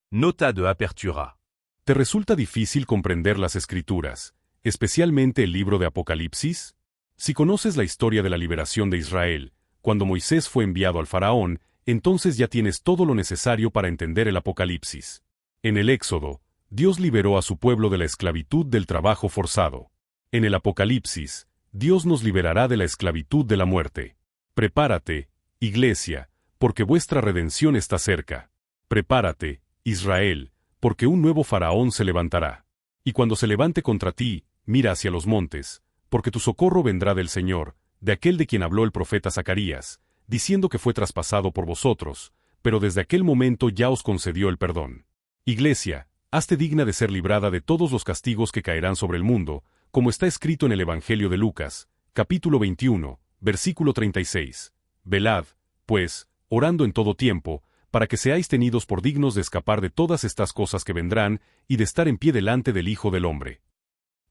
Nota de apertura. ¿Te resulta difícil comprender las Escrituras, especialmente el libro de Apocalipsis? Si conoces la historia de la liberación de Israel, cuando Moisés fue enviado al faraón, entonces ya tienes todo lo necesario para entender el Apocalipsis. En el Éxodo, Dios liberó a su pueblo de la esclavitud del trabajo forzado. En el Apocalipsis, Dios nos liberará de la esclavitud de la muerte. Prepárate, Iglesia, porque vuestra redención está cerca. Prepárate, Israel, porque un nuevo faraón se levantará. Y cuando se levante contra ti, mira hacia los montes, porque tu socorro vendrá del Señor, de aquel de quien habló el profeta Zacarías, diciendo que fue traspasado por vosotros, pero desde aquel momento ya os concedió el perdón. Iglesia, hazte digna de ser librada de todos los castigos que caerán sobre el mundo, como está escrito en el Evangelio de Lucas, capítulo 21, versículo 36. Velad, pues, orando en todo tiempo, para que seáis tenidos por dignos de escapar de todas estas cosas que vendrán, y de estar en pie delante del Hijo del Hombre.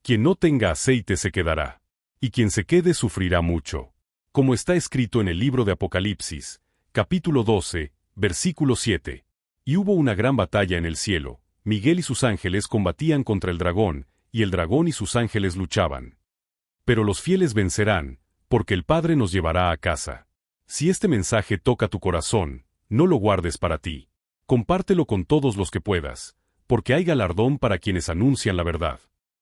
Quien no tenga aceite se quedará, y quien se quede sufrirá mucho. Como está escrito en el libro de Apocalipsis, capítulo 12, versículo 7. Y hubo una gran batalla en el cielo, Miguel y sus ángeles combatían contra el dragón, y el dragón y sus ángeles luchaban. Pero los fieles vencerán, porque el Padre nos llevará a casa. Si este mensaje toca tu corazón, no lo guardes para ti. Compártelo con todos los que puedas, porque hay galardón para quienes anuncian la verdad.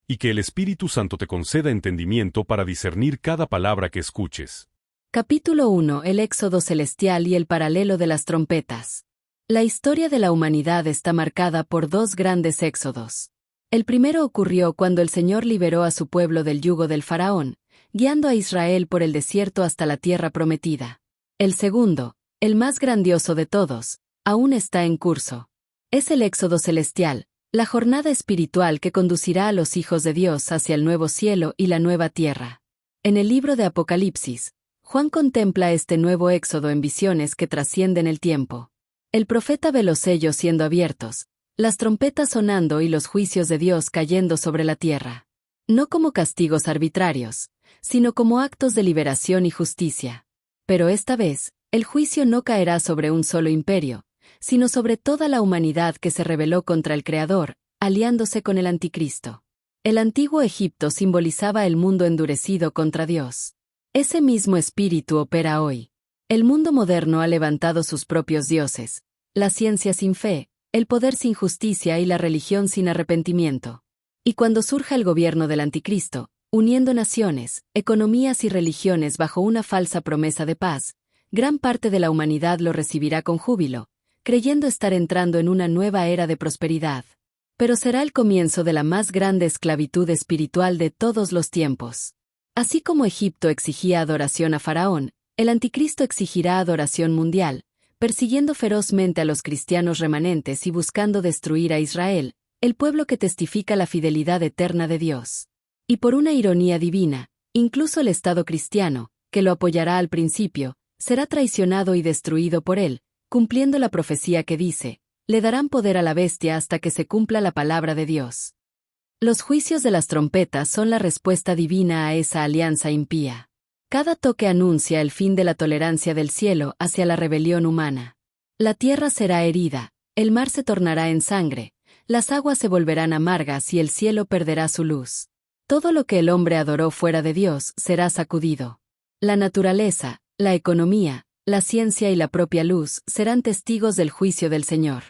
Y que el Espíritu Santo te conceda entendimiento para discernir cada palabra que escuches. Capítulo 1. El Éxodo celestial y el paralelo de las trompetas. La historia de la humanidad está marcada por dos grandes éxodos. El primero ocurrió cuando el Señor liberó a su pueblo del yugo del faraón, guiando a Israel por el desierto hasta la tierra prometida. El segundo, el más grandioso de todos, aún está en curso. Es el Éxodo celestial, la jornada espiritual que conducirá a los hijos de Dios hacia el nuevo cielo y la nueva tierra. En el libro de Apocalipsis, Juan contempla este nuevo éxodo en visiones que trascienden el tiempo. El profeta ve los sellos siendo abiertos, las trompetas sonando y los juicios de Dios cayendo sobre la tierra. No como castigos arbitrarios, sino como actos de liberación y justicia. Pero esta vez, el juicio no caerá sobre un solo imperio, sino sobre toda la humanidad que se rebeló contra el Creador, aliándose con el Anticristo. El antiguo Egipto simbolizaba el mundo endurecido contra Dios. Ese mismo espíritu opera hoy. El mundo moderno ha levantado sus propios dioses, la ciencia sin fe, el poder sin justicia y la religión sin arrepentimiento. Y cuando surja el gobierno del Anticristo, uniendo naciones, economías y religiones bajo una falsa promesa de paz, gran parte de la humanidad lo recibirá con júbilo, creyendo estar entrando en una nueva era de prosperidad. Pero será el comienzo de la más grande esclavitud espiritual de todos los tiempos. Así como Egipto exigía adoración a Faraón, el Anticristo exigirá adoración mundial, persiguiendo ferozmente a los cristianos remanentes y buscando destruir a Israel, el pueblo que testifica la fidelidad eterna de Dios. Y por una ironía divina, incluso el Estado cristiano, que lo apoyará al principio, será traicionado y destruido por él, cumpliendo la profecía que dice, le darán poder a la bestia hasta que se cumpla la palabra de Dios. Los juicios de las trompetas son la respuesta divina a esa alianza impía. Cada toque anuncia el fin de la tolerancia del cielo hacia la rebelión humana. La tierra será herida, el mar se tornará en sangre, las aguas se volverán amargas y el cielo perderá su luz. Todo lo que el hombre adoró fuera de Dios será sacudido. La naturaleza, la economía, la ciencia y la propia luz serán testigos del juicio del Señor.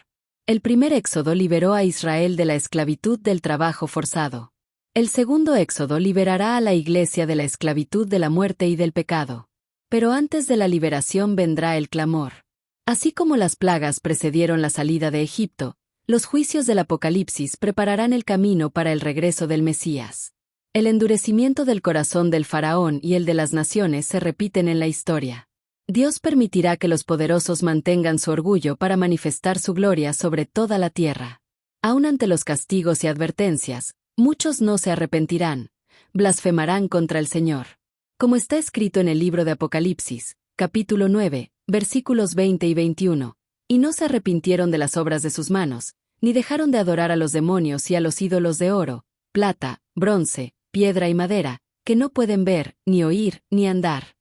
El primer éxodo liberó a Israel de la esclavitud del trabajo forzado. El segundo éxodo liberará a la Iglesia de la esclavitud de la muerte y del pecado. Pero antes de la liberación vendrá el clamor. Así como las plagas precedieron la salida de Egipto, los juicios del Apocalipsis prepararán el camino para el regreso del Mesías. El endurecimiento del corazón del faraón y el de las naciones se repiten en la historia. Dios permitirá que los poderosos mantengan su orgullo para manifestar su gloria sobre toda la tierra. Aun ante los castigos y advertencias, muchos no se arrepentirán, blasfemarán contra el Señor. Como está escrito en el libro de Apocalipsis, capítulo 9, versículos 20 y 21, y no se arrepintieron de las obras de sus manos, ni dejaron de adorar a los demonios y a los ídolos de oro, plata, bronce, piedra y madera, que no pueden ver, ni oír, ni andar.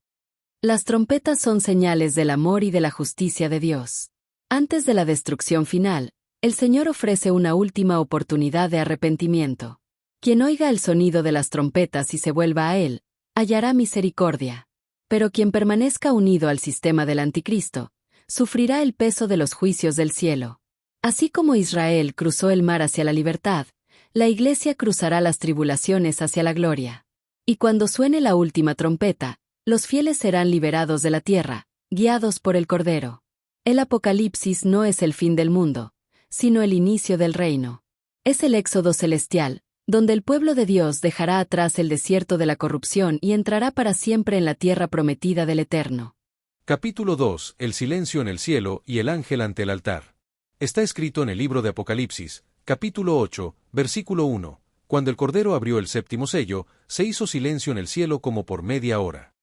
Las trompetas son señales del amor y de la justicia de Dios. Antes de la destrucción final, El Señor ofrece una última oportunidad de arrepentimiento. Quien oiga el sonido de las trompetas y se vuelva a Él, hallará misericordia. Pero quien permanezca unido al sistema del anticristo, sufrirá el peso de los juicios del cielo. Así como Israel cruzó el mar hacia la libertad, la Iglesia cruzará las tribulaciones hacia la gloria. Y cuando suene la última trompeta, los fieles serán liberados de la tierra, guiados por el Cordero. El Apocalipsis no es el fin del mundo, sino el inicio del reino. Es el éxodo celestial, donde el pueblo de Dios dejará atrás el desierto de la corrupción y entrará para siempre en la tierra prometida del Eterno. Capítulo 2. El silencio en el cielo y el ángel ante el altar. Está escrito en el libro de Apocalipsis, capítulo 8, versículo 1. Cuando el Cordero abrió el séptimo sello, se hizo silencio en el cielo como por media hora.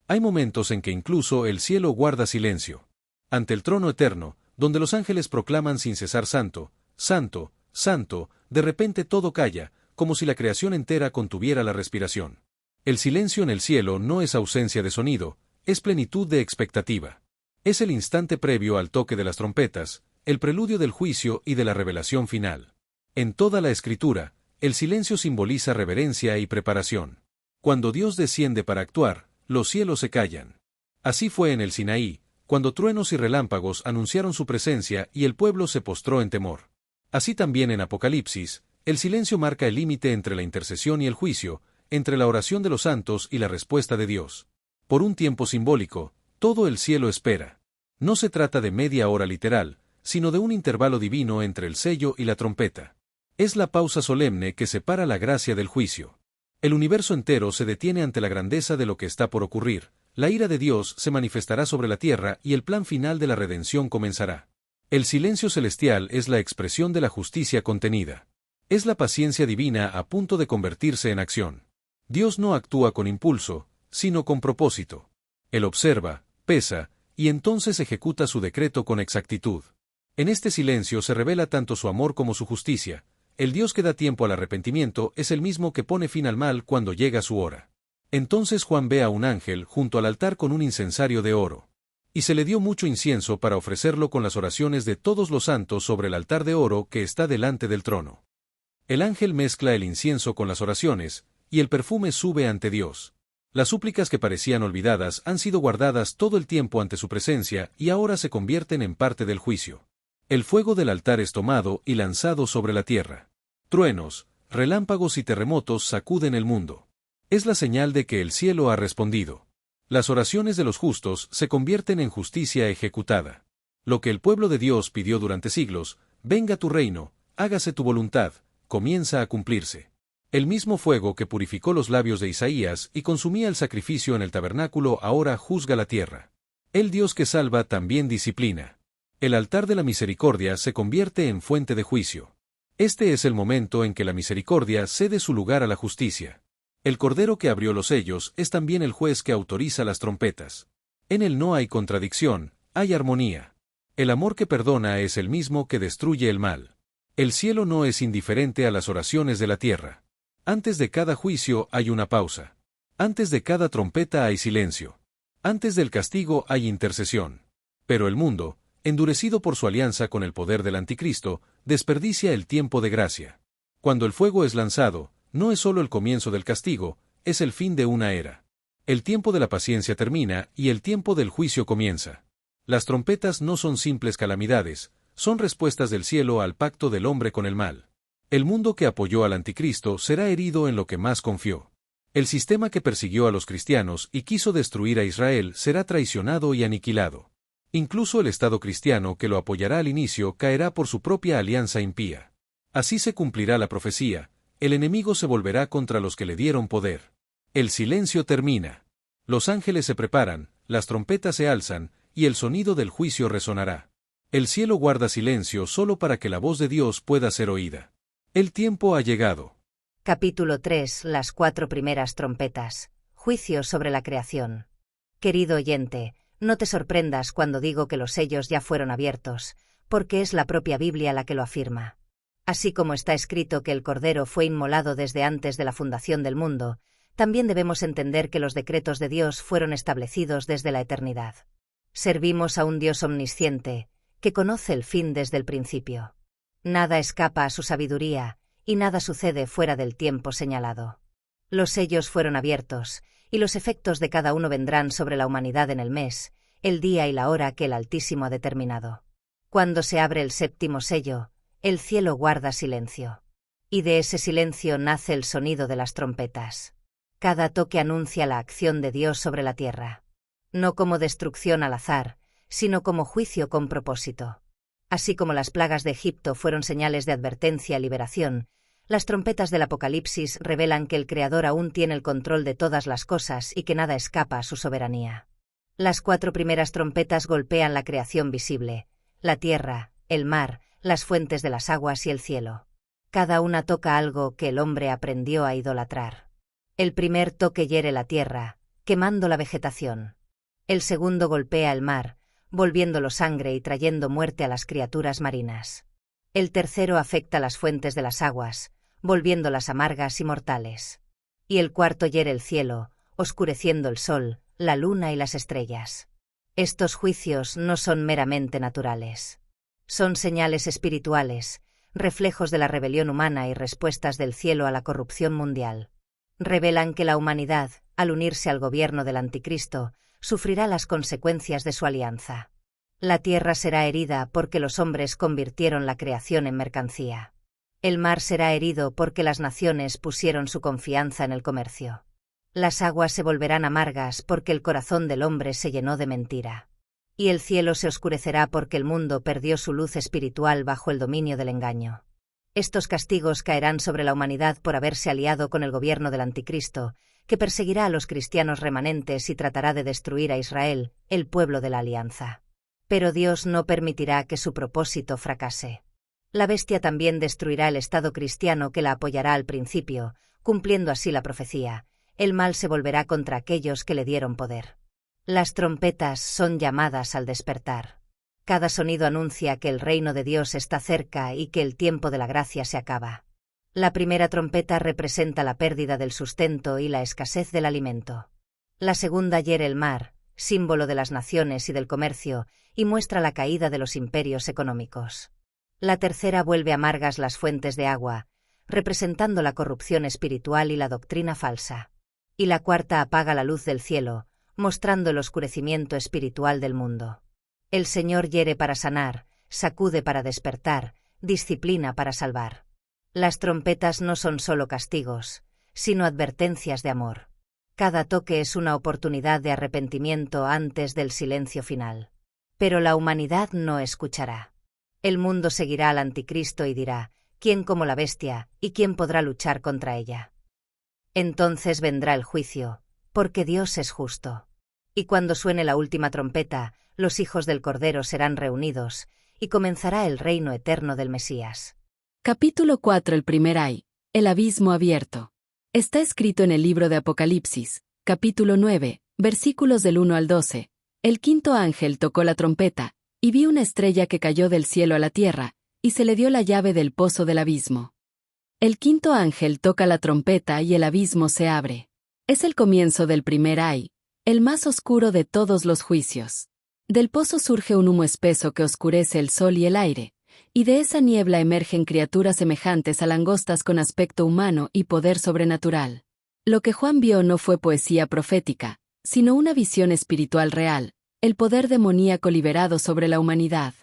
Hay momentos en que incluso el cielo guarda silencio. Ante el trono eterno, donde los ángeles proclaman sin cesar Santo, Santo, Santo, de repente todo calla, como si la creación entera contuviera la respiración. El silencio en el cielo no es ausencia de sonido, es plenitud de expectativa. Es el instante previo al toque de las trompetas, el preludio del juicio y de la revelación final. En toda la Escritura, el silencio simboliza reverencia y preparación. Cuando Dios desciende para actuar, los cielos se callan. Así fue en el Sinaí, cuando truenos y relámpagos anunciaron su presencia y el pueblo se postró en temor. Así también en Apocalipsis, el silencio marca el límite entre la intercesión y el juicio, entre la oración de los santos y la respuesta de Dios. Por un tiempo simbólico, todo el cielo espera. No se trata de media hora literal, sino de un intervalo divino entre el sello y la trompeta. Es la pausa solemne que separa la gracia del juicio. El universo entero se detiene ante la grandeza de lo que está por ocurrir, la ira de Dios se manifestará sobre la tierra y el plan final de la redención comenzará. El silencio celestial es la expresión de la justicia contenida. Es la paciencia divina a punto de convertirse en acción. Dios no actúa con impulso, sino con propósito. Él observa, pesa, y entonces ejecuta su decreto con exactitud. En este silencio se revela tanto su amor como su justicia. El Dios que da tiempo al arrepentimiento es el mismo que pone fin al mal cuando llega su hora. Entonces Juan ve a un ángel junto al altar con un incensario de oro. Y se le dio mucho incienso para ofrecerlo con las oraciones de todos los santos sobre el altar de oro que está delante del trono. El ángel mezcla el incienso con las oraciones, y el perfume sube ante Dios. Las súplicas que parecían olvidadas han sido guardadas todo el tiempo ante su presencia y ahora se convierten en parte del juicio. El fuego del altar es tomado y lanzado sobre la tierra. Truenos, relámpagos y terremotos sacuden el mundo. Es la señal de que el cielo ha respondido. Las oraciones de los justos se convierten en justicia ejecutada. Lo que el pueblo de Dios pidió durante siglos, venga tu reino, hágase tu voluntad, comienza a cumplirse. El mismo fuego que purificó los labios de Isaías y consumía el sacrificio en el tabernáculo ahora juzga la tierra. El Dios que salva también disciplina. El altar de la misericordia se convierte en fuente de juicio. Este es el momento en que la misericordia cede su lugar a la justicia. El Cordero que abrió los sellos es también el juez que autoriza las trompetas. En él no hay contradicción, hay armonía. El amor que perdona es el mismo que destruye el mal. El cielo no es indiferente a las oraciones de la tierra. Antes de cada juicio hay una pausa. Antes de cada trompeta hay silencio. Antes del castigo hay intercesión. Pero el mundo, endurecido por su alianza con el poder del anticristo, desperdicia el tiempo de gracia. Cuando el fuego es lanzado, no es solo el comienzo del castigo, es el fin de una era. El tiempo de la paciencia termina y el tiempo del juicio comienza. Las trompetas no son simples calamidades, son respuestas del cielo al pacto del hombre con el mal. El mundo que apoyó al anticristo será herido en lo que más confió. El sistema que persiguió a los cristianos y quiso destruir a Israel será traicionado y aniquilado. Incluso el Estado cristiano que lo apoyará al inicio caerá por su propia alianza impía. Así se cumplirá la profecía. El enemigo se volverá contra los que le dieron poder. El silencio termina. Los ángeles se preparan, las trompetas se alzan, y el sonido del juicio resonará. El cielo guarda silencio solo para que la voz de Dios pueda ser oída. El tiempo ha llegado. Capítulo 3. Las 4 primeras trompetas. Juicio sobre la creación. Querido oyente, no te sorprendas cuando digo que los sellos ya fueron abiertos, porque es la propia Biblia la que lo afirma. Así como está escrito que el Cordero fue inmolado desde antes de la fundación del mundo, también debemos entender que los decretos de Dios fueron establecidos desde la eternidad. Servimos a un Dios omnisciente, que conoce el fin desde el principio. Nada escapa a su sabiduría, y nada sucede fuera del tiempo señalado. Los sellos fueron abiertos, y los efectos de cada uno vendrán sobre la humanidad en el mes, el día y la hora que el Altísimo ha determinado. Cuando se abre el séptimo sello, el cielo guarda silencio. Y de ese silencio nace el sonido de las trompetas. Cada toque anuncia la acción de Dios sobre la tierra. No como destrucción al azar, sino como juicio con propósito. Así como las plagas de Egipto fueron señales de advertencia y liberación, las trompetas del Apocalipsis revelan que el Creador aún tiene el control de todas las cosas y que nada escapa a su soberanía. Las 4 primeras trompetas golpean la creación visible, la tierra, el mar, las fuentes de las aguas y el cielo. Cada una toca algo que el hombre aprendió a idolatrar. El primer toque hiere la tierra, quemando la vegetación. El segundo golpea el mar, volviéndolo sangre y trayendo muerte a las criaturas marinas. El tercero afecta las fuentes de las aguas, volviéndolas amargas y mortales. Y el cuarto hiere el cielo, oscureciendo el sol, la luna y las estrellas. Estos juicios no son meramente naturales. Son señales espirituales, reflejos de la rebelión humana y respuestas del cielo a la corrupción mundial. Revelan que la humanidad, al unirse al gobierno del Anticristo, sufrirá las consecuencias de su alianza. La tierra será herida porque los hombres convirtieron la creación en mercancía. El mar será herido porque las naciones pusieron su confianza en el comercio. Las aguas se volverán amargas porque el corazón del hombre se llenó de mentira. Y el cielo se oscurecerá porque el mundo perdió su luz espiritual bajo el dominio del engaño. Estos castigos caerán sobre la humanidad por haberse aliado con el gobierno del Anticristo, que perseguirá a los cristianos remanentes y tratará de destruir a Israel, el pueblo de la alianza. Pero Dios no permitirá que su propósito fracase. La bestia también destruirá el Estado cristiano que la apoyará al principio, cumpliendo así la profecía. El mal se volverá contra aquellos que le dieron poder. Las trompetas son llamadas al despertar. Cada sonido anuncia que el reino de Dios está cerca y que el tiempo de la gracia se acaba. La primera trompeta representa la pérdida del sustento y la escasez del alimento. La segunda hiere el mar, símbolo de las naciones y del comercio, y muestra la caída de los imperios económicos. La tercera vuelve amargas las fuentes de agua, representando la corrupción espiritual y la doctrina falsa. Y la cuarta apaga la luz del cielo, mostrando el oscurecimiento espiritual del mundo. El Señor hiere para sanar, sacude para despertar, disciplina para salvar. Las trompetas no son solo castigos, sino advertencias de amor. Cada toque es una oportunidad de arrepentimiento antes del silencio final. Pero la humanidad no escuchará. El mundo seguirá al Anticristo y dirá, ¿quién como la bestia, y quién podrá luchar contra ella? Entonces vendrá el juicio, porque Dios es justo. Y cuando suene la última trompeta, los hijos del Cordero serán reunidos, y comenzará el reino eterno del Mesías. Capítulo 4. El primer ay. El abismo abierto. Está escrito en el libro de Apocalipsis, capítulo 9, versículos del 1 al 12. El quinto ángel tocó la trompeta, y vi una estrella que cayó del cielo a la tierra, y se le dio la llave del pozo del abismo. El quinto ángel toca la trompeta y el abismo se abre. Es el comienzo del primer ay, el más oscuro de todos los juicios. Del pozo surge un humo espeso que oscurece el sol y el aire, y de esa niebla emergen criaturas semejantes a langostas con aspecto humano y poder sobrenatural. Lo que Juan vio no fue poesía profética, sino una visión espiritual real, el poder demoníaco liberado sobre la humanidad.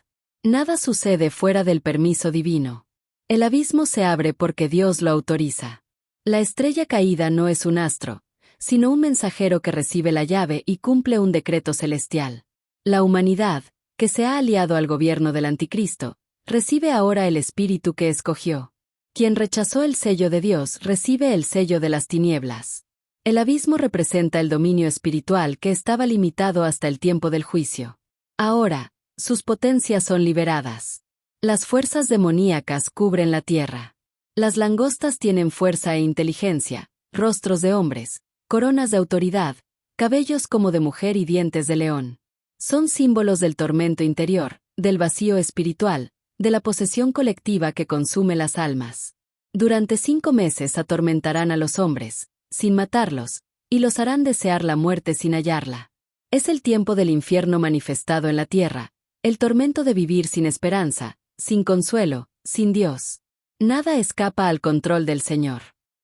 Nada sucede fuera del permiso divino. El abismo se abre porque Dios lo autoriza. La estrella caída no es un astro, sino un mensajero que recibe la llave y cumple un decreto celestial. La humanidad, que se ha aliado al gobierno del Anticristo, recibe ahora el espíritu que escogió. Quien rechazó el sello de Dios recibe el sello de las tinieblas. El abismo representa el dominio espiritual que estaba limitado hasta el tiempo del juicio. Ahora, sus potencias son liberadas. Las fuerzas demoníacas cubren la tierra. Las langostas tienen fuerza e inteligencia, rostros de hombres, coronas de autoridad, cabellos como de mujer y dientes de león. Son símbolos del tormento interior, del vacío espiritual, de la posesión colectiva que consume las almas. Durante 5 meses atormentarán a los hombres, sin matarlos, y los harán desear la muerte sin hallarla. Es el tiempo del infierno manifestado en la tierra, el tormento de vivir sin esperanza, sin consuelo, sin Dios. Nada escapa al control del Señor.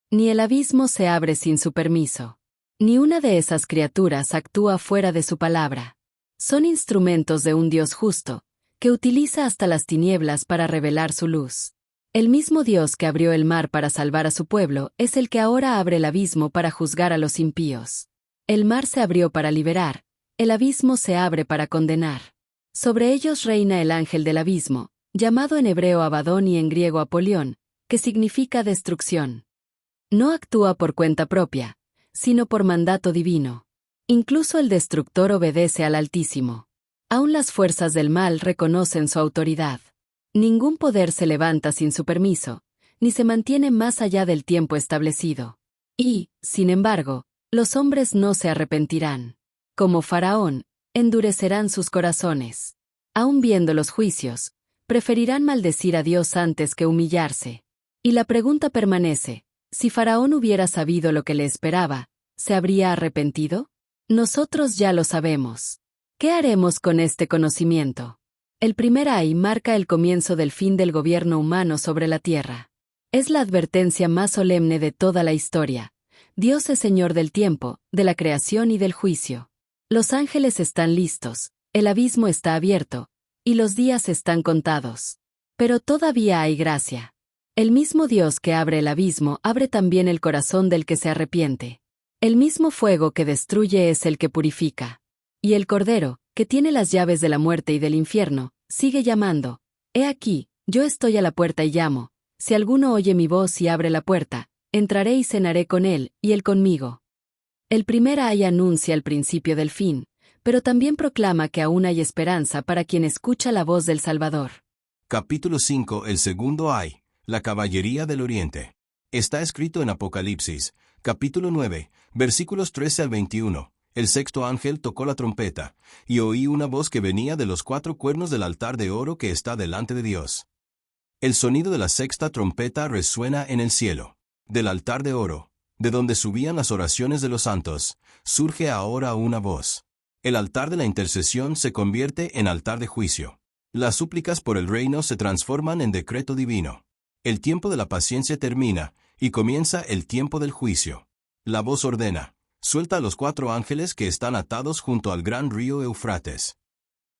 Ni el abismo se abre sin su permiso. Ni una de esas criaturas actúa fuera de su palabra. Son instrumentos de un Dios justo, que utiliza hasta las tinieblas para revelar su luz. El mismo Dios que abrió el mar para salvar a su pueblo es el que ahora abre el abismo para juzgar a los impíos. El mar se abrió para liberar, el abismo se abre para condenar. Sobre ellos reina el ángel del abismo, llamado en hebreo Abadón y en griego Apolión, que significa destrucción. No actúa por cuenta propia, sino por mandato divino. Incluso el destructor obedece al Altísimo. Aún las fuerzas del mal reconocen su autoridad. Ningún poder se levanta sin su permiso, ni se mantiene más allá del tiempo establecido. Y, sin embargo, los hombres no se arrepentirán. Como Faraón, endurecerán sus corazones. Aún viendo los juicios, preferirán maldecir a Dios antes que humillarse. Y la pregunta permanece, si Faraón hubiera sabido lo que le esperaba, ¿se habría arrepentido? Nosotros ya lo sabemos. ¿Qué haremos con este conocimiento? El primer ay marca el comienzo del fin del gobierno humano sobre la tierra. Es la advertencia más solemne de toda la historia. Dios es Señor del tiempo, de la creación y del juicio. Los ángeles están listos, el abismo está abierto, y los días están contados. Pero todavía hay gracia. El mismo Dios que abre el abismo abre también el corazón del que se arrepiente. El mismo fuego que destruye es el que purifica. Y el Cordero, que tiene las llaves de la muerte y del infierno, sigue llamando. He aquí, yo estoy a la puerta y llamo. Si alguno oye mi voz y abre la puerta, entraré y cenaré con él, y él conmigo. El primer ay anuncia el principio del fin, pero también proclama que aún hay esperanza para quien escucha la voz del Salvador. Capítulo 5. El segundo ay, la caballería del oriente. Está escrito en Apocalipsis, capítulo 9, versículos 13 al 21. El sexto ángel tocó la trompeta, y oí una voz que venía de los 4 cuernos del altar de oro que está delante de Dios. El sonido de la sexta trompeta resuena en el cielo. Del altar de oro, de donde subían las oraciones de los santos, surge ahora una voz. El altar de la intercesión se convierte en altar de juicio. Las súplicas por el reino se transforman en decreto divino. El tiempo de la paciencia termina, y comienza el tiempo del juicio. La voz ordena: suelta a los 4 ángeles que están atados junto al gran río Eufrates.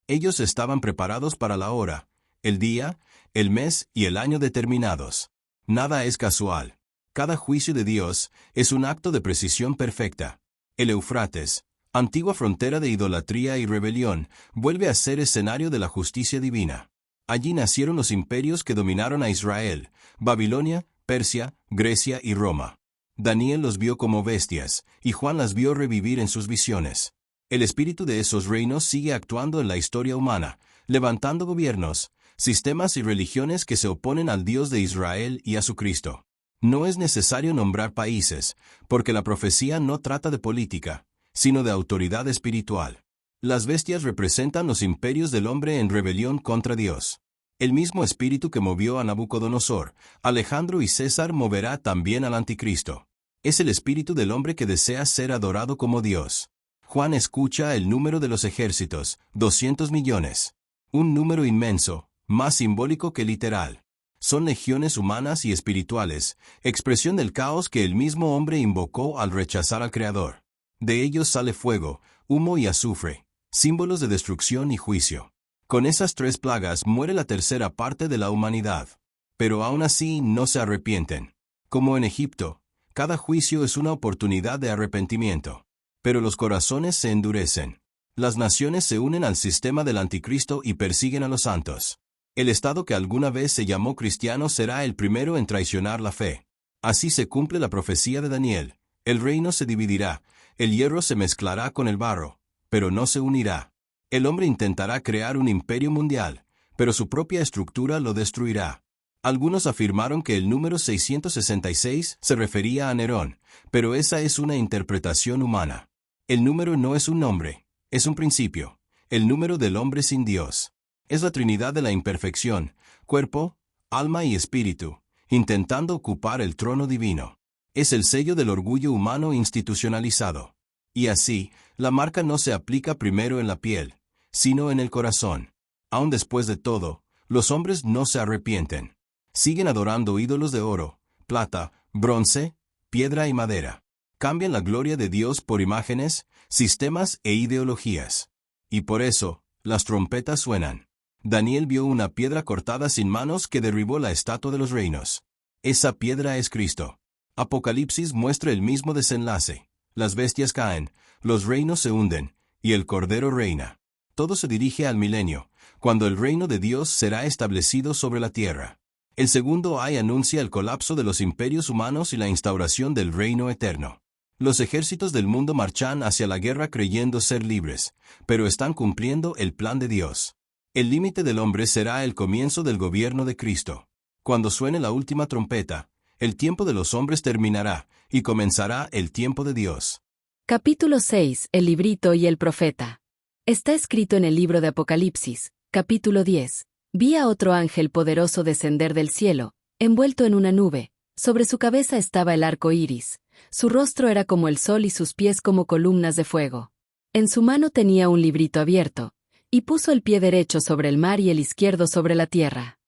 Ellos estaban preparados para la hora, el día, el mes y el año determinados. Nada es casual. Cada juicio de Dios es un acto de precisión perfecta. El Eufrates, antigua frontera de idolatría y rebelión, vuelve a ser escenario de la justicia divina. Allí nacieron los imperios que dominaron a Israel: Babilonia, Persia, Grecia y Roma. Daniel los vio como bestias, y Juan las vio revivir en sus visiones. El espíritu de esos reinos sigue actuando en la historia humana, levantando gobiernos, sistemas y religiones que se oponen al Dios de Israel y a su Cristo. No es necesario nombrar países, porque la profecía no trata de política, sino de autoridad espiritual. Las bestias representan los imperios del hombre en rebelión contra Dios. El mismo espíritu que movió a Nabucodonosor, Alejandro y César moverá también al anticristo. Es el espíritu del hombre que desea ser adorado como Dios. Juan escucha el número de los ejércitos, 200 millones. Un número inmenso, más simbólico que literal. Son legiones humanas y espirituales, expresión del caos que el mismo hombre invocó al rechazar al Creador. De ellos sale fuego, humo y azufre, símbolos de destrucción y juicio. Con esas 3 plagas muere la tercera parte de la humanidad. Pero aún así no se arrepienten. Como en Egipto, cada juicio es una oportunidad de arrepentimiento. Pero los corazones se endurecen. Las naciones se unen al sistema del anticristo y persiguen a los santos. El Estado que alguna vez se llamó cristiano será el primero en traicionar la fe. Así se cumple la profecía de Daniel. El reino se dividirá, el hierro se mezclará con el barro, pero no se unirá. El hombre intentará crear un imperio mundial, pero su propia estructura lo destruirá. Algunos afirmaron que el número 666 se refería a Nerón, pero esa es una interpretación humana. El número no es un nombre, es un principio, el número del hombre sin Dios. Es la Trinidad de la imperfección, cuerpo, alma y espíritu, intentando ocupar el trono divino. Es el sello del orgullo humano institucionalizado. Y así, la marca no se aplica primero en la piel, sino en el corazón. Aun después de todo, los hombres no se arrepienten. Siguen adorando ídolos de oro, plata, bronce, piedra y madera. Cambian la gloria de Dios por imágenes, sistemas e ideologías. Y por eso, las trompetas suenan. Daniel vio una piedra cortada sin manos que derribó la estatua de los reinos. Esa piedra es Cristo. Apocalipsis muestra el mismo desenlace. Las bestias caen, los reinos se hunden, y el Cordero reina. Todo se dirige al milenio, cuando el reino de Dios será establecido sobre la tierra. El segundo ay anuncia el colapso de los imperios humanos y la instauración del reino eterno. Los ejércitos del mundo marchan hacia la guerra creyendo ser libres, pero están cumpliendo el plan de Dios. El límite del hombre será el comienzo del gobierno de Cristo. Cuando suene la última trompeta, el tiempo de los hombres terminará, y comenzará el tiempo de Dios. Capítulo 6. El librito y el profeta. Está escrito en el libro de Apocalipsis, capítulo 10. Vi a otro ángel poderoso descender del cielo, envuelto en una nube. Sobre su cabeza estaba el arco iris. Su rostro era como el sol y sus pies como columnas de fuego. En su mano tenía un librito abierto, y puso el pie derecho sobre el mar y el izquierdo sobre la tierra.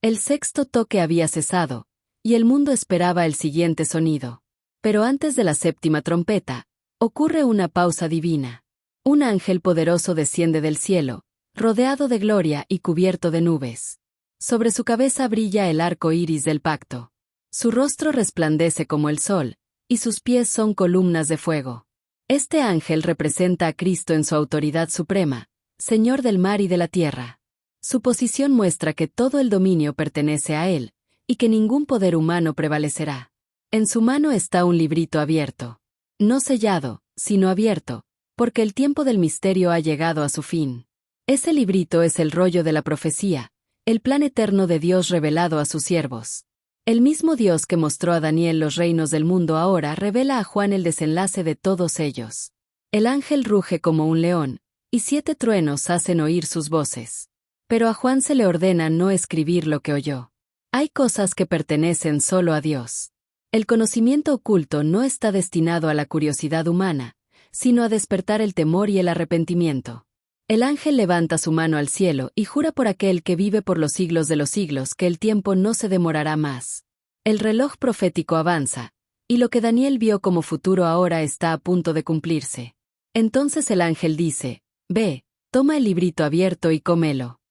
El sexto toque había cesado, y el mundo esperaba el siguiente sonido. Pero antes de la séptima trompeta, ocurre una pausa divina. Un ángel poderoso desciende del cielo, rodeado de gloria y cubierto de nubes. Sobre su cabeza brilla el arco iris del pacto. Su rostro resplandece como el sol, y sus pies son columnas de fuego. Este ángel representa a Cristo en su autoridad suprema, Señor del mar y de la tierra. Su posición muestra que todo el dominio pertenece a Él, y que ningún poder humano prevalecerá. En su mano está un librito abierto. No sellado, sino abierto, porque el tiempo del misterio ha llegado a su fin. Ese librito es el rollo de la profecía, el plan eterno de Dios revelado a sus siervos. El mismo Dios que mostró a Daniel los reinos del mundo ahora revela a Juan el desenlace de todos ellos. El ángel ruge como un león, y 7 truenos hacen oír sus voces. Pero a Juan se le ordena no escribir lo que oyó. Hay cosas que pertenecen solo a Dios. El conocimiento oculto no está destinado a la curiosidad humana, sino a despertar el temor y el arrepentimiento. El ángel levanta su mano al cielo y jura por aquel que vive por los siglos de los siglos que el tiempo no se demorará más. El reloj profético avanza, y lo que Daniel vio como futuro ahora está a punto de cumplirse. Entonces el ángel dice: «Ve, toma el librito abierto y cómelo».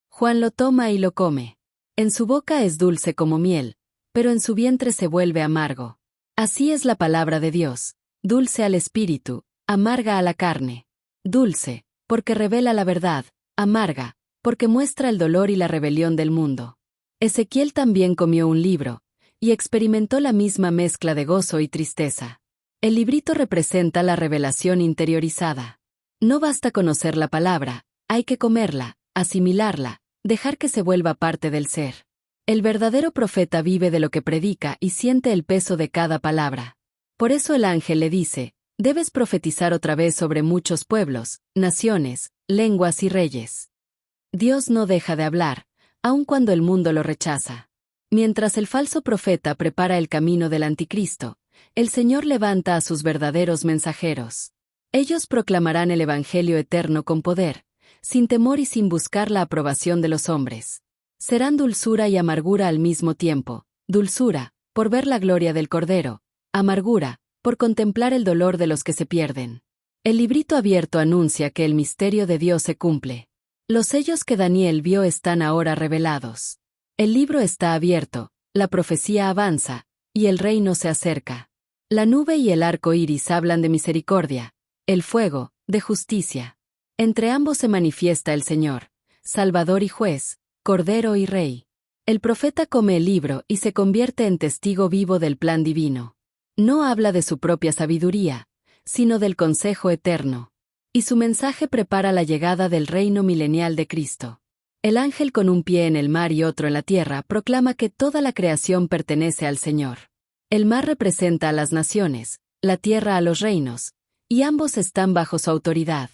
Juan lo toma y lo come. En su boca es dulce como miel, pero en su vientre se vuelve amargo. Así es la palabra de Dios, dulce al espíritu, amarga a la carne. Dulce, porque revela la verdad; amarga, porque muestra el dolor y la rebelión del mundo. Ezequiel también comió un libro, y experimentó la misma mezcla de gozo y tristeza. El librito representa la revelación interiorizada. No basta conocer la palabra, hay que comerla, asimilarla, dejar que se vuelva parte del ser. El verdadero profeta vive de lo que predica y siente el peso de cada palabra. Por eso el ángel le dice: «Debes profetizar otra vez sobre muchos pueblos, naciones, lenguas y reyes». Dios no deja de hablar, aun cuando el mundo lo rechaza. Mientras el falso profeta prepara el camino del anticristo, el Señor levanta a sus verdaderos mensajeros. Ellos proclamarán el evangelio eterno con poder, sin temor y sin buscar la aprobación de los hombres. Serán dulzura y amargura al mismo tiempo: dulzura, por ver la gloria del Cordero; amargura, por contemplar el dolor de los que se pierden. El librito abierto anuncia que el misterio de Dios se cumple. Los sellos que Daniel vio están ahora revelados. El libro está abierto, la profecía avanza, y el reino se acerca. La nube y el arco iris hablan de misericordia, el fuego, de justicia. Entre ambos se manifiesta el Señor, Salvador y Juez, Cordero y Rey. El profeta come el libro y se convierte en testigo vivo del plan divino. No habla de su propia sabiduría, sino del consejo eterno. Y su mensaje prepara la llegada del reino milenial de Cristo. El ángel con un pie en el mar y otro en la tierra proclama que toda la creación pertenece al Señor. El mar representa a las naciones, la tierra a los reinos, y ambos están bajo su autoridad.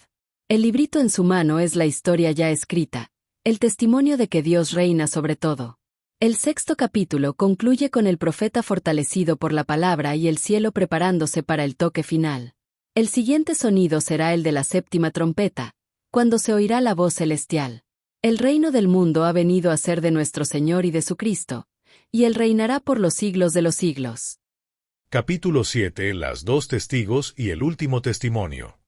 El librito en su mano es la historia ya escrita, el testimonio de que Dios reina sobre todo. El sexto capítulo concluye con el profeta fortalecido por la palabra y el cielo preparándose para el toque final. El siguiente sonido será el de la séptima trompeta, cuando se oirá la voz celestial. El reino del mundo ha venido a ser de nuestro Señor y de su Cristo, y él reinará por los siglos de los siglos. Capítulo 7. Las dos testigos y el último testimonio.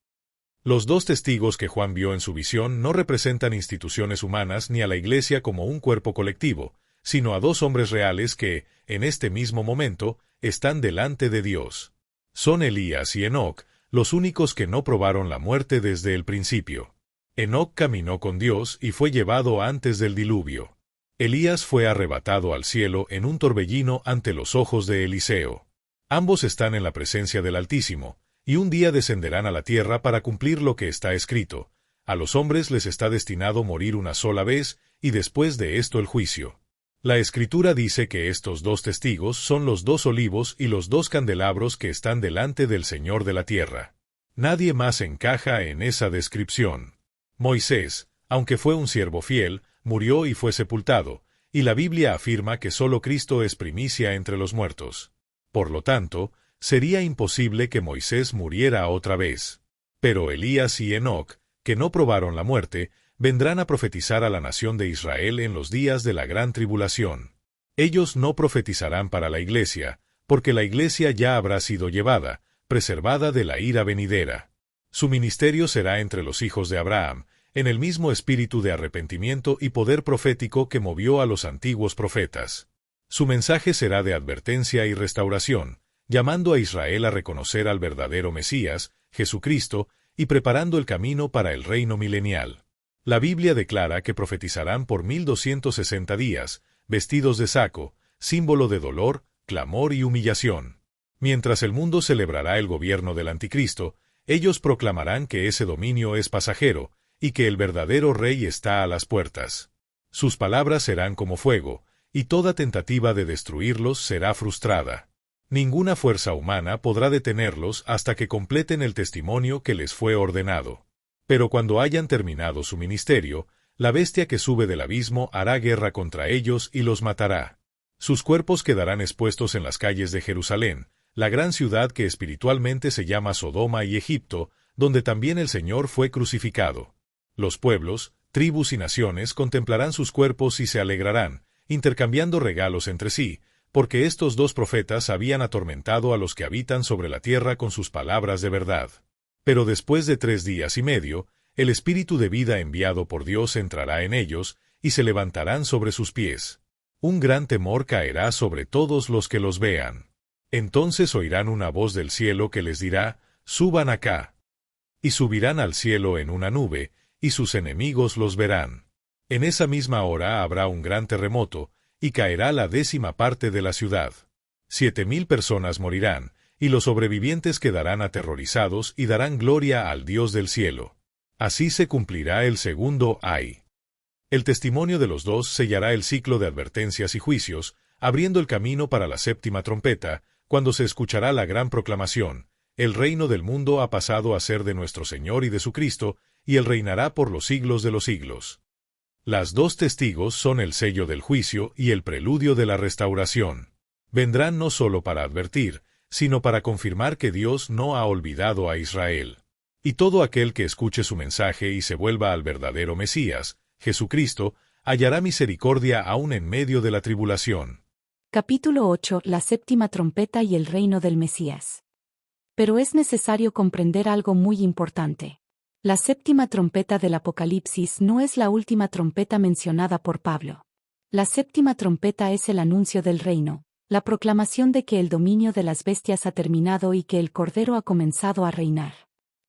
Los dos testigos que Juan vio en su visión no representan instituciones humanas ni a la Iglesia como un cuerpo colectivo, sino a dos hombres reales que, en este mismo momento, están delante de Dios. Son Elías y Enoc, los únicos que no probaron la muerte desde el principio. Enoc caminó con Dios y fue llevado antes del diluvio. Elías fue arrebatado al cielo en un torbellino ante los ojos de Eliseo. Ambos están en la presencia del Altísimo, y un día descenderán a la tierra para cumplir lo que está escrito. A los hombres les está destinado morir una sola vez, y después de esto el juicio. La Escritura dice que estos dos testigos son los dos olivos y los dos candelabros que están delante del Señor de la tierra. Nadie más encaja en esa descripción. Moisés, aunque fue un siervo fiel, murió y fue sepultado, y la Biblia afirma que solo Cristo es primicia entre los muertos. Por lo tanto, sería imposible que Moisés muriera otra vez. Pero Elías y Enoc, que no probaron la muerte, vendrán a profetizar a la nación de Israel en los días de la gran tribulación. Ellos no profetizarán para la Iglesia, porque la Iglesia ya habrá sido llevada, preservada de la ira venidera. Su ministerio será entre los hijos de Abraham, en el mismo espíritu de arrepentimiento y poder profético que movió a los antiguos profetas. Su mensaje será de advertencia y restauración, llamando a Israel a reconocer al verdadero Mesías, Jesucristo, y preparando el camino para el reino milenial. La Biblia declara que profetizarán por 1260 días, vestidos de saco, símbolo de dolor, clamor y humillación. Mientras el mundo celebrará el gobierno del Anticristo, ellos proclamarán que ese dominio es pasajero, y que el verdadero rey está a las puertas. Sus palabras serán como fuego, y toda tentativa de destruirlos será frustrada. Ninguna fuerza humana podrá detenerlos hasta que completen el testimonio que les fue ordenado. Pero cuando hayan terminado su ministerio, la bestia que sube del abismo hará guerra contra ellos y los matará. Sus cuerpos quedarán expuestos en las calles de Jerusalén, la gran ciudad que espiritualmente se llama Sodoma y Egipto, donde también el Señor fue crucificado. Los pueblos, tribus y naciones contemplarán sus cuerpos y se alegrarán, intercambiando regalos entre sí, porque estos dos profetas habían atormentado a los que habitan sobre la tierra con sus palabras de verdad. Pero después de 3 días y medio, el espíritu de vida enviado por Dios entrará en ellos, y se levantarán sobre sus pies. Un gran temor caerá sobre todos los que los vean. Entonces oirán una voz del cielo que les dirá, «Suban acá». Y subirán al cielo en una nube, y sus enemigos los verán. En esa misma hora habrá un gran terremoto, y caerá la 10ª parte de la ciudad. 7,000 personas morirán, y los sobrevivientes quedarán aterrorizados y darán gloria al Dios del cielo. Así se cumplirá el segundo ay. El testimonio de los dos sellará el ciclo de advertencias y juicios, abriendo el camino para la 7ª trompeta, cuando se escuchará la gran proclamación: el reino del mundo ha pasado a ser de nuestro Señor y de su Cristo, y él reinará por los siglos de los siglos. Las dos testigos son el sello del juicio y el preludio de la restauración. Vendrán no solo para advertir, sino para confirmar que Dios no ha olvidado a Israel. Y todo aquel que escuche su mensaje y se vuelva al verdadero Mesías, Jesucristo, hallará misericordia aún en medio de la tribulación. Capítulo 8. La 7ª trompeta y el reino del Mesías. Pero es necesario comprender algo muy importante. La 7ª trompeta del Apocalipsis no es la última trompeta mencionada por Pablo. La 7ª trompeta es el anuncio del reino, la proclamación de que el dominio de las bestias ha terminado y que el Cordero ha comenzado a reinar.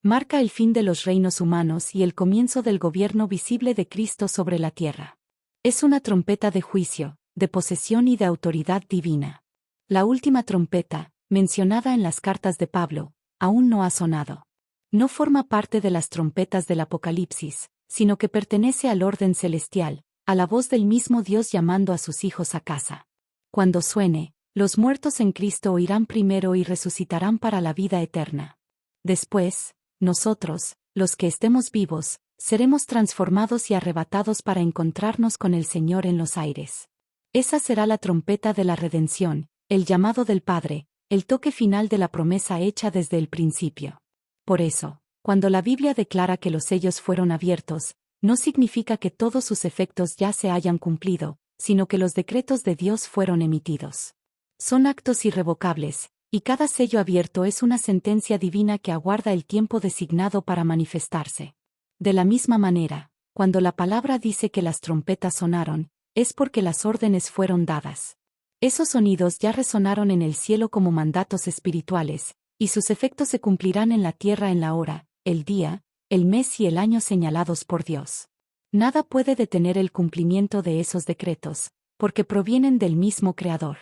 Marca el fin de los reinos humanos y el comienzo del gobierno visible de Cristo sobre la tierra. Es una trompeta de juicio, de posesión y de autoridad divina. La última trompeta, mencionada en las cartas de Pablo, aún no ha sonado. No forma parte de las trompetas del Apocalipsis, sino que pertenece al orden celestial, a la voz del mismo Dios llamando a sus hijos a casa. Cuando suene, los muertos en Cristo oirán primero y resucitarán para la vida eterna. Después, nosotros, los que estemos vivos, seremos transformados y arrebatados para encontrarnos con el Señor en los aires. Esa será la trompeta de la redención, el llamado del Padre, el toque final de la promesa hecha desde el principio. Por eso, cuando la Biblia declara que los sellos fueron abiertos, no significa que todos sus efectos ya se hayan cumplido, sino que los decretos de Dios fueron emitidos. Son actos irrevocables, y cada sello abierto es una sentencia divina que aguarda el tiempo designado para manifestarse. De la misma manera, cuando la palabra dice que las trompetas sonaron, es porque las órdenes fueron dadas. Esos sonidos ya resonaron en el cielo como mandatos espirituales, y sus efectos se cumplirán en la tierra en la hora, el día, el mes y el año señalados por Dios. Nada puede detener el cumplimiento de esos decretos, porque provienen del mismo Creador.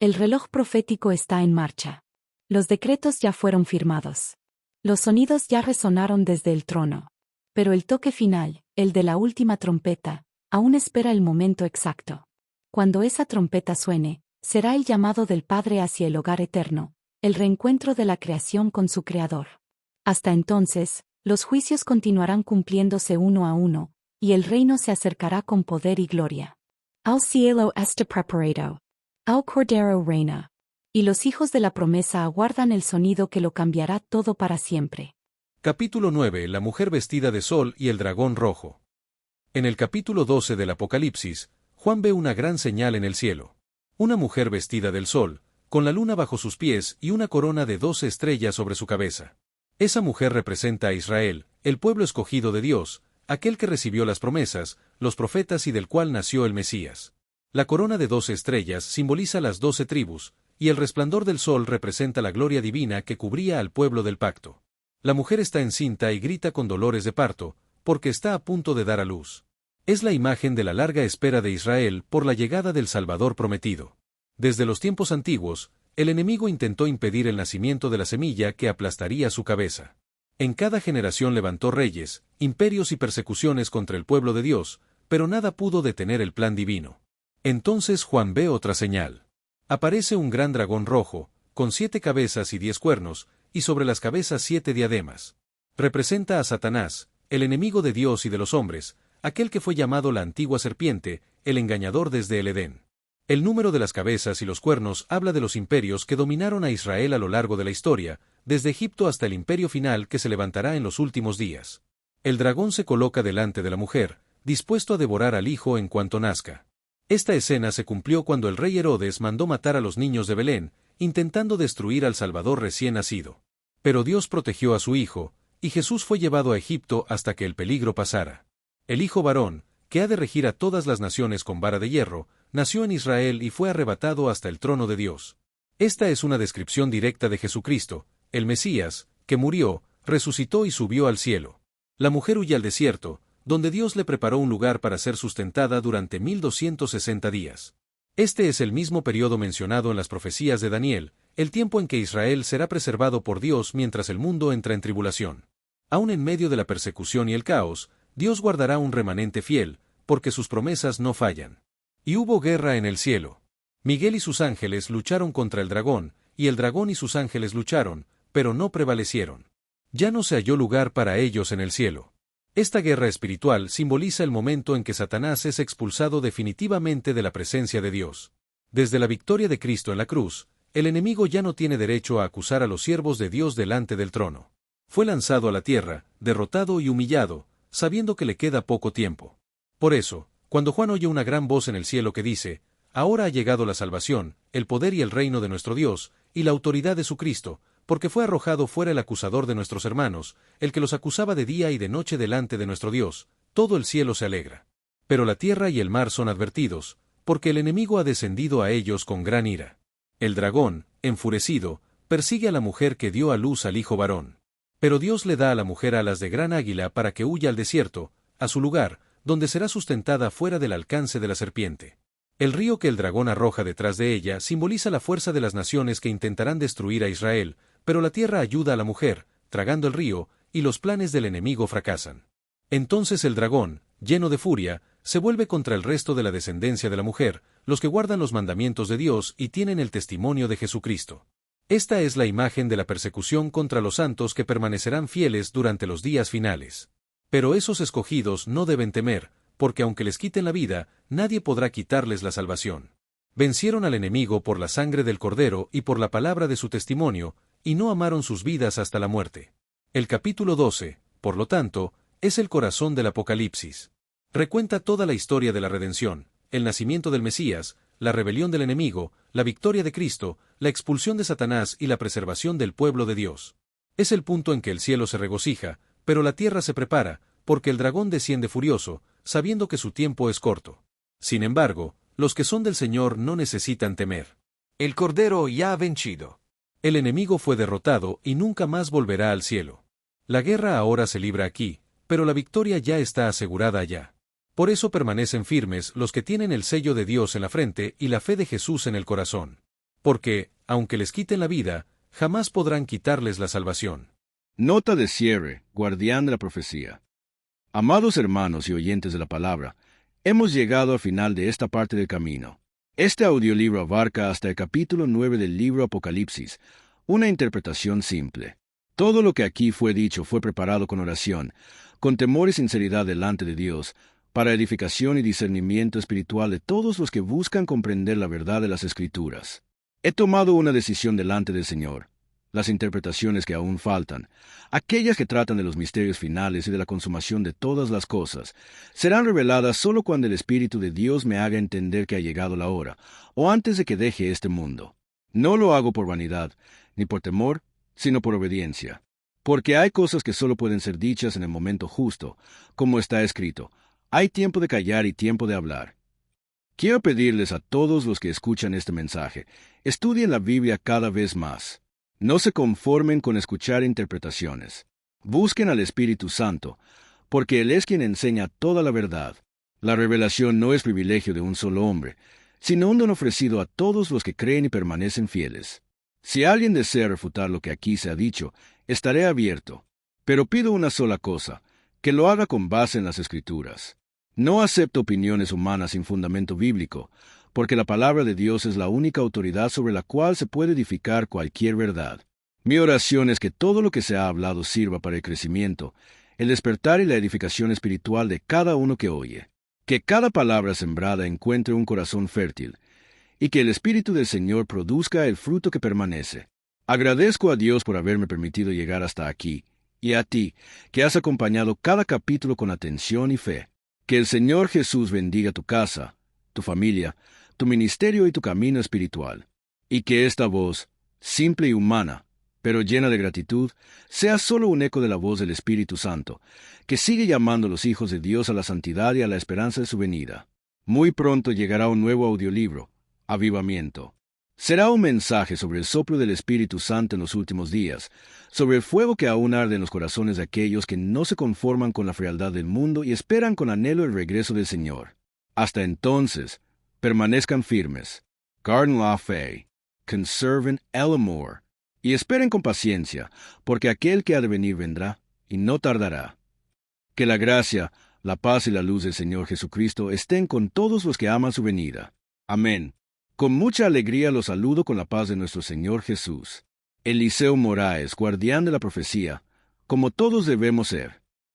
El reloj profético está en marcha. Los decretos ya fueron firmados. Los sonidos ya resonaron desde el trono. Pero el toque final, el de la última trompeta, aún espera el momento exacto. Cuando esa trompeta suene, será el llamado del Padre hacia el hogar eterno, el reencuentro de la creación con su Creador. Hasta entonces, los juicios continuarán cumpliéndose uno a uno, y el reino se acercará con poder y gloria. Al cielo está preparado. Al Cordero reina. Y los hijos de la promesa aguardan el sonido que lo cambiará todo para siempre. Capítulo 9. La mujer vestida de sol y el dragón rojo. En el capítulo 12 del Apocalipsis, Juan ve una gran señal en el cielo. Una mujer vestida del sol, con la luna bajo sus pies y una corona de 12 estrellas sobre su cabeza. Esa mujer representa a Israel, el pueblo escogido de Dios, aquel que recibió las promesas, los profetas y del cual nació el Mesías. La corona de 12 estrellas simboliza las 12 tribus, y el resplandor del sol representa la gloria divina que cubría al pueblo del pacto. La mujer está encinta y grita con dolores de parto, porque está a punto de dar a luz. Es la imagen de la larga espera de Israel por la llegada del Salvador prometido. Desde los tiempos antiguos, el enemigo intentó impedir el nacimiento de la semilla que aplastaría su cabeza. En cada generación levantó reyes, imperios y persecuciones contra el pueblo de Dios, pero nada pudo detener el plan divino. Entonces Juan ve otra señal. Aparece un gran dragón rojo, con 7 cabezas y 10 cuernos, y sobre las cabezas 7 diademas. Representa a Satanás, el enemigo de Dios y de los hombres, aquel que fue llamado la antigua serpiente, el engañador desde el Edén. El número de las cabezas y los cuernos habla de los imperios que dominaron a Israel a lo largo de la historia, desde Egipto hasta el imperio final que se levantará en los últimos días. El dragón se coloca delante de la mujer, dispuesto a devorar al hijo en cuanto nazca. Esta escena se cumplió cuando el rey Herodes mandó matar a los niños de Belén, intentando destruir al Salvador recién nacido. Pero Dios protegió a su hijo, y Jesús fue llevado a Egipto hasta que el peligro pasara. El hijo varón, que ha de regir a todas las naciones con vara de hierro, nació en Israel y fue arrebatado hasta el trono de Dios. Esta es una descripción directa de Jesucristo, el Mesías, que murió, resucitó y subió al cielo. La mujer huye al desierto, donde Dios le preparó un lugar para ser sustentada durante 1260 días. Este es el mismo periodo mencionado en las profecías de Daniel, el tiempo en que Israel será preservado por Dios mientras el mundo entra en tribulación. Aún en medio de la persecución y el caos, Dios guardará un remanente fiel, porque sus promesas no fallan. Y hubo guerra en el cielo. Miguel y sus ángeles lucharon contra el dragón, y el dragón y sus ángeles lucharon, pero no prevalecieron. Ya no se halló lugar para ellos en el cielo. Esta guerra espiritual simboliza el momento en que Satanás es expulsado definitivamente de la presencia de Dios. Desde la victoria de Cristo en la cruz, el enemigo ya no tiene derecho a acusar a los siervos de Dios delante del trono. Fue lanzado a la tierra, derrotado y humillado, sabiendo que le queda poco tiempo. Por eso, cuando Juan oye una gran voz en el cielo que dice, «Ahora ha llegado la salvación, el poder y el reino de nuestro Dios, y la autoridad de su Cristo, porque fue arrojado fuera el acusador de nuestros hermanos, el que los acusaba de día y de noche delante de nuestro Dios», todo el cielo se alegra. Pero la tierra y el mar son advertidos, porque el enemigo ha descendido a ellos con gran ira. El dragón, enfurecido, persigue a la mujer que dio a luz al hijo varón. Pero Dios le da a la mujer alas de gran águila para que huya al desierto, a su lugar, donde será sustentada fuera del alcance de la serpiente. El río que el dragón arroja detrás de ella simboliza la fuerza de las naciones que intentarán destruir a Israel, pero la tierra ayuda a la mujer, tragando el río, y los planes del enemigo fracasan. Entonces el dragón, lleno de furia, se vuelve contra el resto de la descendencia de la mujer, los que guardan los mandamientos de Dios y tienen el testimonio de Jesucristo. Esta es la imagen de la persecución contra los santos que permanecerán fieles durante los días finales. Pero esos escogidos no deben temer, porque aunque les quiten la vida, nadie podrá quitarles la salvación. Vencieron al enemigo por la sangre del Cordero y por la palabra de su testimonio, y no amaron sus vidas hasta la muerte. El capítulo 12, por lo tanto, es el corazón del Apocalipsis. Recuenta toda la historia de la redención, el nacimiento del Mesías, la rebelión del enemigo, la victoria de Cristo, la expulsión de Satanás y la preservación del pueblo de Dios. Es el punto en que el cielo se regocija, pero la tierra se prepara, porque el dragón desciende furioso, sabiendo que su tiempo es corto. Sin embargo, los que son del Señor no necesitan temer. El Cordero ya ha vencido. El enemigo fue derrotado y nunca más volverá al cielo. La guerra ahora se libra aquí, pero la victoria ya está asegurada allá. Por eso permanecen firmes los que tienen el sello de Dios en la frente y la fe de Jesús en el corazón. Porque, aunque les quiten la vida, jamás podrán quitarles la salvación. Nota de cierre, guardián de la profecía. Amados hermanos y oyentes de la palabra, hemos llegado al final de esta parte del camino. Este audiolibro abarca hasta el capítulo 9 del libro Apocalipsis, una interpretación simple. Todo lo que aquí fue dicho fue preparado con oración, con temor y sinceridad delante de Dios, para edificación y discernimiento espiritual de todos los que buscan comprender la verdad de las Escrituras. He tomado una decisión delante del Señor. Las interpretaciones que aún faltan, aquellas que tratan de los misterios finales y de la consumación de todas las cosas, serán reveladas solo cuando el Espíritu de Dios me haga entender que ha llegado la hora, o antes de que deje este mundo. No lo hago por vanidad, ni por temor, sino por obediencia. Porque hay cosas que solo pueden ser dichas en el momento justo, como está escrito, hay tiempo de callar y tiempo de hablar. Quiero pedirles a todos los que escuchan este mensaje, estudien la Biblia cada vez más. No se conformen con escuchar interpretaciones. Busquen al Espíritu Santo, porque Él es quien enseña toda la verdad. La revelación no es privilegio de un solo hombre, sino un don ofrecido a todos los que creen y permanecen fieles. Si alguien desea refutar lo que aquí se ha dicho, estaré abierto. Pero pido una sola cosa, que lo haga con base en las Escrituras. No acepto opiniones humanas sin fundamento bíblico, porque la palabra de Dios es la única autoridad sobre la cual se puede edificar cualquier verdad. Mi oración es que todo lo que se ha hablado sirva para el crecimiento, el despertar y la edificación espiritual de cada uno que oye. Que cada palabra sembrada encuentre un corazón fértil, y que el Espíritu del Señor produzca el fruto que permanece. Agradezco a Dios por haberme permitido llegar hasta aquí, y a ti, que has acompañado cada capítulo con atención y fe. Que el Señor Jesús bendiga tu casa, tu familia, tu ministerio y tu camino espiritual. Y que esta voz, simple y humana, pero llena de gratitud, sea solo un eco de la voz del Espíritu Santo, que sigue llamando a los hijos de Dios a la santidad y a la esperanza de su venida. Muy pronto llegará un nuevo audiolibro, Avivamiento. Será un mensaje sobre el soplo del Espíritu Santo en los últimos días, sobre el fuego que aún arde en los corazones de aquellos que no se conforman con la frialdad del mundo y esperan con anhelo el regreso del Señor. Hasta entonces, permanezcan firmes, guarden la fe, conserven el amor, y esperen con paciencia, porque aquel que ha de venir vendrá, y no tardará. Que la gracia, la paz y la luz del Señor Jesucristo estén con todos los que aman su venida. Amén. Con mucha alegría los saludo con la paz de nuestro Señor Jesús. Eliseo Moraes, guardián de la profecía, como todos debemos ser.